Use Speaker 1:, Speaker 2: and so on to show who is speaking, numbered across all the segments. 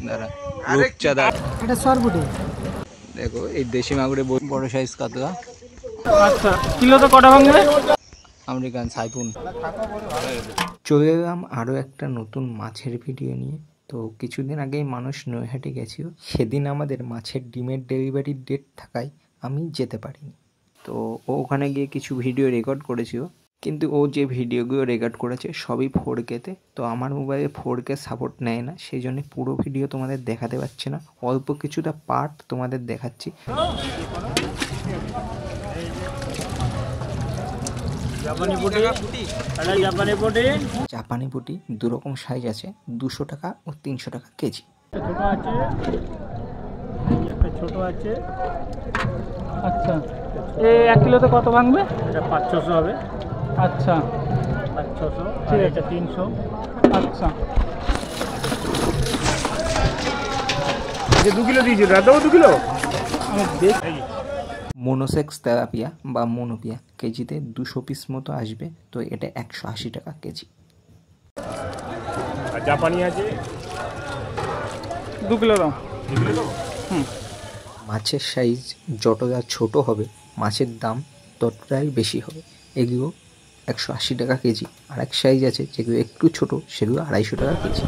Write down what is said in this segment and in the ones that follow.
Speaker 1: দাঁড়া রূপচাঁদা এটা সরপুটি দেখো এই দেশি মাগুরে বড় সাইজ কাতলা। আচ্ছা কিলোতে কটা ভাঙবে? আমেরিকান সাইফুন। চলে এলাম আরও একটা নতুন মাছের ভিডিও নিয়ে। তো কিছুদিন আগেই মানুষ নৈহাটি গেছিল, সেদিন আমাদের মাছের ডিমের ডেলিভারির ডেট থাকায় আমি যেতে পারিনি। তো ও ওখানে গিয়ে কিছু ভিডিও রেকর্ড করেছিল, কিন্তু ও যে ভিডিওগুলো রেকর্ড করেছে সবই 4K-তে। তো আমার মোবাইলে 4K সাপোর্ট নেয় না, সেই জন্য পুরো ভিডিও তোমাদের দেখাতে পারছি না, অল্প কিছুটা পার্ট তোমাদের দেখাচ্ছি। জাপানি পুঁটি দুরকম সাইজ আছে, 200 টাকা ও 300 টাকা কেজি। ছোট আছে। আচ্ছা এই 1 কিলোতে কত ভাঙবে? এটা 500 হবে। আচ্ছা 500, ঠিক আছে 300। আচ্ছা যে 2 কিলো দিয়েছি দাদা, 2 কিলো মোনোসেক্স তেলাপিয়া বা মোনোপিয়া কেজিতে 200 পিস মতো আসবে। তো এটা 180 টাকা কেজি। জাপানি আছে 2 কিলো দাম। মাছের সাইজ যতটা ছোট হবে মাছের দাম ততটাই বেশি হবে। এগুলো 180 টাকা কেজি। আর এক সাইজ আছে যেগুলো একটু ছোট, সেগুলো 250 টাকা কেজি।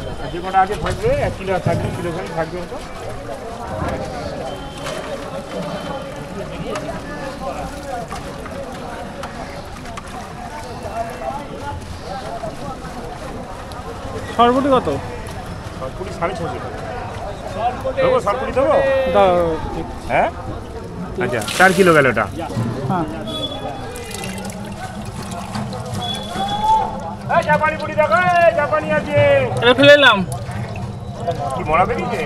Speaker 1: সরপুটি কত? সরপুটি 650 টাকা। সরপুটি দেবো? দাও। হ্যাঁ আচ্ছা 4 কিলো গেল এটা। হ্যাঁ এই জাপানি পুরি দেখো, এই জাপানি আছে। এটা ফেলে এলাম। কি মরা বেরিয়েছে?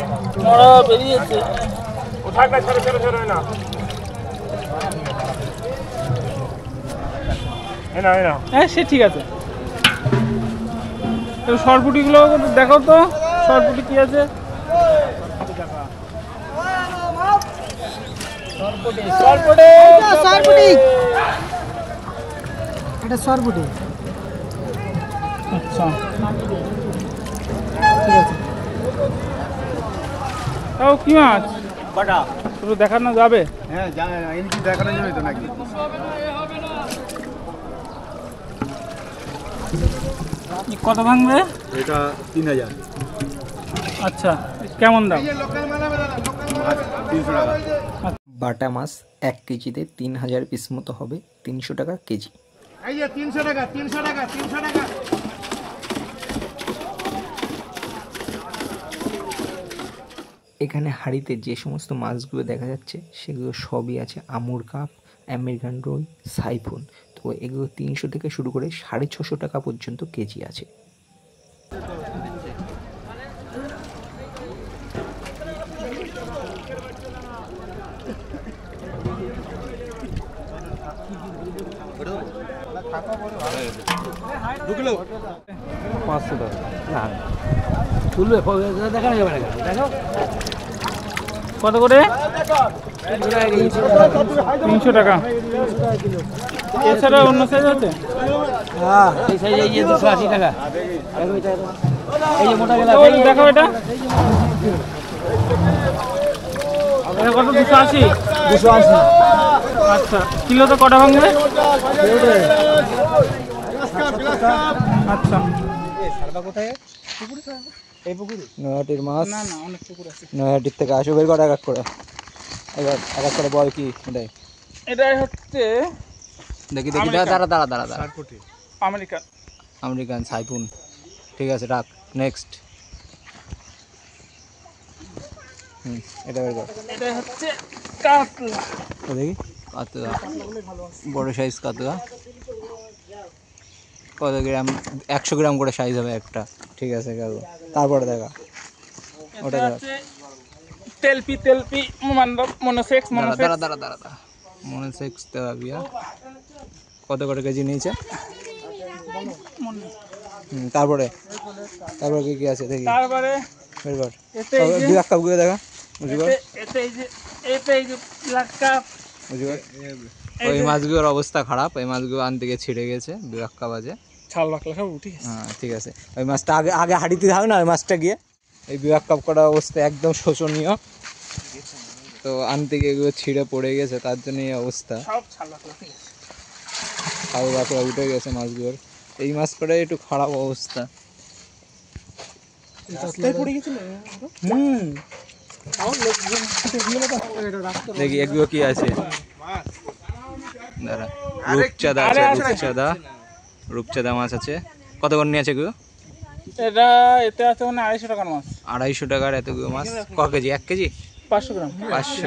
Speaker 1: মরা বেরিয়েছে। ও থাক না, ছেড়ে ছেড়ে ছেড়ে না। না না হ্যাঁ সে ঠিক আছে। সরপুটিগুলো দেখো তো, সরপুটি কি আছে? এটা সরপুটি। আচ্ছা ঠিক আছে। তাও কি মাছ? বাটা শুধু দেখানো যাবে? হ্যাঁ এমনি দেখানো যাবে তো নাকি? কত ভাঙবে? এটা 3000। আচ্ছা কেমন দাম? 300 টাকা। বাটা মাছ 1 কেজিতে 3000 পিস মতো হবে, 300 টাকা কেজি। এই যে 300 টাকা 300 টাকা 300 টাকা। এখানে হাঁড়িতে যে সমস্ত মাছগুলো দেখা যাচ্ছে সেগুলো সবই আছে আমুর কাপ, আমেরিকান রুই, সাইফুন। তো এগুলো 300 থেকে শুরু করে 650 টাকা পর্যন্ত কেজি আছে। কত করে? 300 টাকা। এছাড়া অন্য সাইজ আছে? হ্যাঁ এই সাইজ এই 280 টাকা। এই যে মোটা গেলা দেখো, এটা কত? 280। 280। আচ্ছা কিলোতে কটা ভাঙবে? আচ্ছা নৈহাটির মাছ, নৈহাটির থেকে আসো বের করে এক এক করে, এক এক করে বল কি এটাই? এটাই হচ্ছে দেখি দেখি দাঁড়া দাঁড়া দাঁড়া দাঁড়া আমেরিকান, আমেরিকান সাইফুন। ঠিক আছে রাখ। নেক্সট এটা বের কর। এটা হচ্ছে কাতলা। দেখি কাতলা, বড় সাইজ কাতলা। কত গ্রাম? 100 গ্রাম করে সাইজ হবে একটা। ঠিক আছে গেল। তারপরে দেখা ওটা তেলপি তেলপি মোনোসেক্স দাঁড়া দাঁড়া দাঁড়া মোনোসেক্স তেলাপিয়া কত করে কেজি নিয়েছে? তারপরে তারপরে কি কি আছে দেখি। তারপরে বের কর ব্ল্যাক কাপগুলো দেখা। ওই মাছগুলোর অবস্থা খারাপ, এই মাছগুলো আনতে গিয়ে ছিঁড়ে গেছে, ব্ল্যাক কাপ আছে। ছাল বাকলা সব উঠে গেছে। হ্যাঁ ঠিক আছে। ওই মাছটা আগে আগে হাঁড়িতে থাক না, ওই মাছটা গিয়ে এই বিভাগ কাপ করা অবস্থা একদম শোচনীয়। তো আনতে গিয়ে এগুলো ছিঁড়ে পড়ে গেছে, তার জন্য এই অবস্থা। ছাল বাকড়া উঠে গেছে মাছগুলোর। এই মাছ করে একটু খারাপ অবস্থা। দেখি এগুলো কি আছে। দাঁড়া, রূপচাঁদা আছে, রূপচাঁদা মাছ আছে। কত করে নিয়ে আছে এগুলো?
Speaker 2: এটা এতে আছে মানে 250 টাকার মাছ।
Speaker 1: 250 টাকার এতগুলো মাছ। ক কেজি? 1 কেজি?
Speaker 2: 500 গ্রাম।
Speaker 1: 500,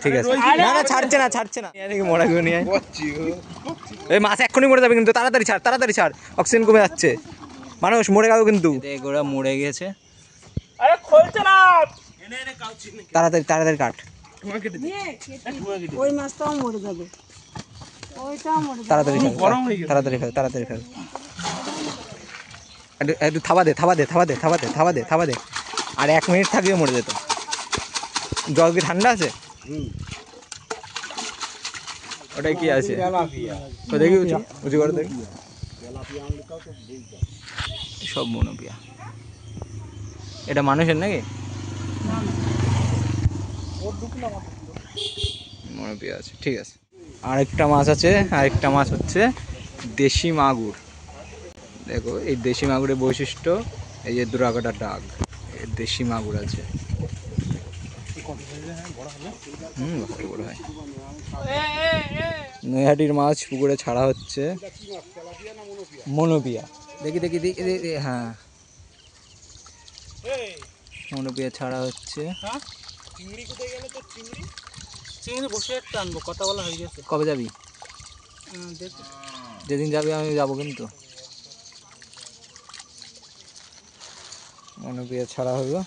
Speaker 1: ঠিক আছে। না না, ছাড়ছে না মোড়া গুলো নিয়ে। এই মাছ এক্ষুনি মরে যাবে কিন্তু, তাড়াতাড়ি ছাড়, অক্সিজেন কমে যাচ্ছে, মানুষ মরে গেল কিন্তু। এগুলো মরে গেছে।
Speaker 2: আরে খুলছে না,
Speaker 1: তাড়াতাড়ি কাট।
Speaker 3: ওই মাছটাও মরে যাবে, ওইটাও মরে যাবে।
Speaker 1: তাড়াতাড়ি খাও। একটু থাবা দে। আর 1 মিনিট থাকলেও মরে যেত। জল কি ঠান্ডা আছে? ওটাই কি আছে? দেখি উঁচু করে দেখি। সব মনোপিয়া। এটা মানুষের নাকি? মনোপিয়া আছে, ঠিক আছে। আরেকটা মাছ আছে, আরেকটা মাছ হচ্ছে দেশি মাগুর। দেখো এই দেশি মাগুরের বৈশিষ্ট্য, এই যে দুরাকাটা ডাক, দেশি মাগুর আছে। বড় হয়। নৈহাটির মাছ পুকুরে ছাড়া হচ্ছে। মনোপিয়া, দেখি। হ্যাঁ, মনোপিয়া ছাড়া হচ্ছে।
Speaker 2: চিংড়ি বসে একটা আনবো, কথা বলা হয়ে গেছে।
Speaker 1: কবে যাবি? যেদিন যাবি আমি যাবো কিন্তু। মনোপিয়া ছাড়া হলো।